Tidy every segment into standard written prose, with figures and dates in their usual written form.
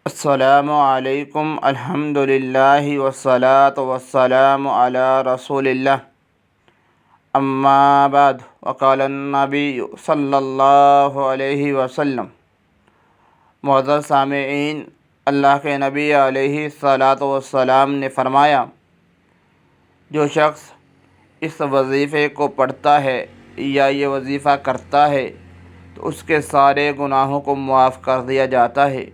السلام علیکم الحمدللہ والصلاة والسلام علی رسول اللہ اما بعد وقال النبی صلی اللہ علیہ وسلم۔ معزز سامعین، اللہ کے نبی علیہ الصلاۃ والسلام نے فرمایا، جو شخص اس وظیفے کو پڑھتا ہے یا یہ وظیفہ کرتا ہے تو اس کے سارے گناہوں کو معاف کر دیا جاتا ہے۔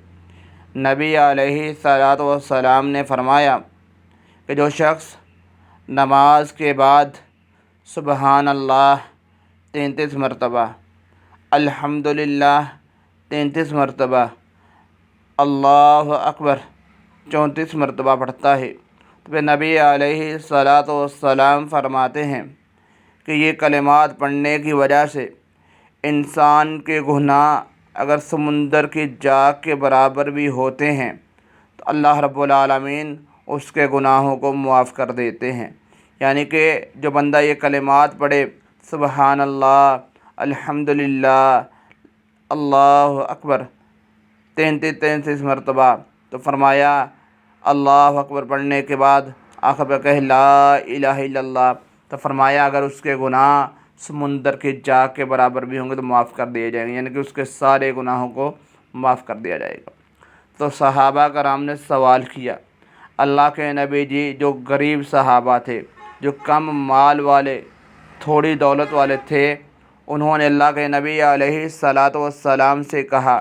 نبی علیہ الصلاۃ والسلام نے فرمایا کہ جو شخص نماز کے بعد سبحان اللہ 33 مرتبہ، الحمدللہ 33 مرتبہ، اللہ اکبر 34 مرتبہ پڑھتا ہے تو پھر نبی علیہ الصلاۃ والسلام فرماتے ہیں کہ یہ کلمات پڑھنے کی وجہ سے انسان کے گناہ اگر سمندر کی جاگ کے برابر بھی ہوتے ہیں تو اللہ رب العالمین اس کے گناہوں کو معاف کر دیتے ہیں۔ یعنی کہ جو بندہ یہ کلمات پڑھے، سبحان اللہ، الحمدللہ، اللہ اکبر 33 مرتبہ، تو فرمایا اللہ اکبر پڑھنے کے بعد آخر پہ کہے لا الہ الا اللہ، تو فرمایا اگر اس کے گناہ سمندر کی جاگ کے برابر بھی ہوں گے تو معاف کر دیے جائیں گے، یعنی کہ اس کے سارے گناہوں کو معاف کر دیا جائے گا۔ تو صحابہ کرام نے سوال کیا، اللہ کے نبی جی، جو غریب صحابہ تھے، جو کم مال والے، تھوڑی دولت والے تھے، انہوں نے اللہ کے نبی علیہ الصلاۃ والسلام سے کہا،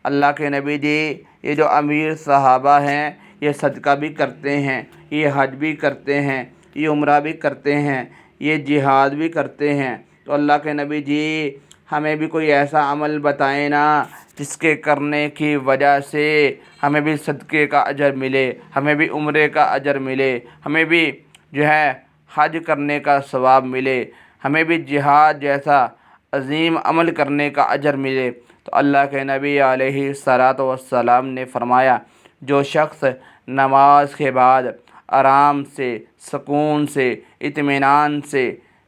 اللہ کے نبی جی، یہ جو امیر صحابہ ہیں یہ صدقہ بھی کرتے ہیں، یہ حج بھی کرتے ہیں، یہ عمرہ بھی کرتے ہیں، یہ جہاد بھی کرتے ہیں، تو اللہ کے نبی جی ہمیں بھی کوئی ایسا عمل بتائیں نا جس کے کرنے کی وجہ سے ہمیں بھی صدقے کا اجر ملے، ہمیں بھی عمرے کا اجر ملے، ہمیں بھی جو ہے حج کرنے کا ثواب ملے، ہمیں بھی جہاد جیسا عظیم عمل کرنے کا اجر ملے۔ تو اللہ کے نبی علیہ الصلاۃ والسلام نے فرمایا، جو شخص نماز کے بعد آرام سے، سکون سے، اطمینان سے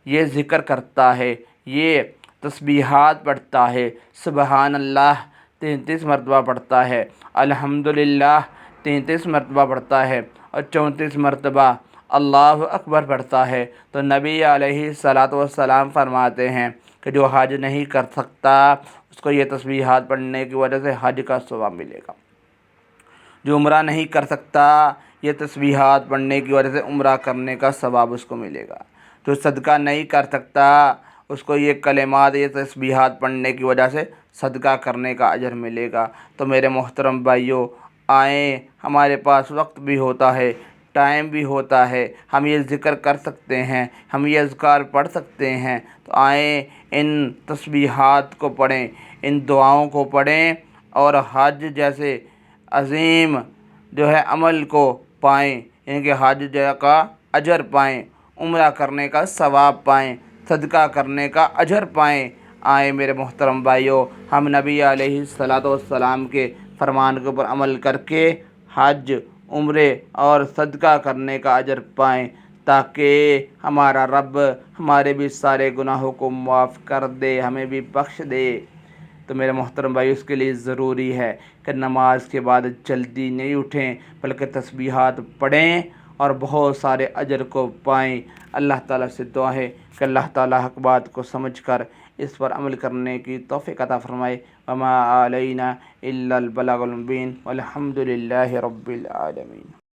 یہ ذکر کرتا ہے، یہ تسبیحات پڑھتا ہے، سبحان اللہ 33 مرتبہ پڑھتا ہے، الحمدللہ 33 مرتبہ پڑھتا ہے اور 34 مرتبہ اللہ اکبر پڑھتا ہے، تو نبی علیہ الصلاۃ والسلام فرماتے ہیں کہ جو حج نہیں کر سکتا اس کو یہ تسبیحات پڑھنے کی وجہ سے حج کا ثواب ملے گا، جو عمرہ نہیں کر سکتا یہ تسبیحات پڑھنے کی وجہ سے عمرہ کرنے کا ثواب اس کو ملے گا، جو صدقہ نہیں کر سکتا اس کو یہ کلمات، یہ تسبیحات پڑھنے کی وجہ سے صدقہ کرنے کا اجر ملے گا۔ تو میرے محترم بھائیوں، آئیں، ہمارے پاس وقت بھی ہوتا ہے، ٹائم بھی ہوتا ہے، ہم یہ ذکر کر سکتے ہیں، ہم یہ اذکار پڑھ سکتے ہیں، تو آئیں ان تسبیحات کو پڑھیں، ان دعاؤں کو پڑھیں اور حج جیسے عظیم جو ہے عمل کو پائیں، یعنی کہ حج کا اجر پائیں، عمرہ کرنے کا ثواب پائیں، صدقہ کرنے کا اجر پائیں۔ آئیں میرے محترم بھائیوں، ہم نبی علیہ الصلاۃ والسلام کے فرمان کے اوپر عمل کر کے حج، عمرے اور صدقہ کرنے کا اجر پائیں، تاکہ ہمارا رب ہمارے بھی سارے گناہوں کو معاف کر دے، ہمیں بھی بخش دے۔ تو میرے محترم بھائی، اس کے لیے ضروری ہے کہ نماز کے بعد جلدی نہیں اٹھیں بلکہ تسبیحات پڑھیں اور بہت سارے اجر کو پائیں۔ اللہ تعالیٰ سے دعا ہے کہ اللہ تعالیٰ حق بات کو سمجھ کر اس پر عمل کرنے کی توفیق عطا فرمائے۔ وما علینا الا البلاغ المبین والحمد للہ رب العالمین۔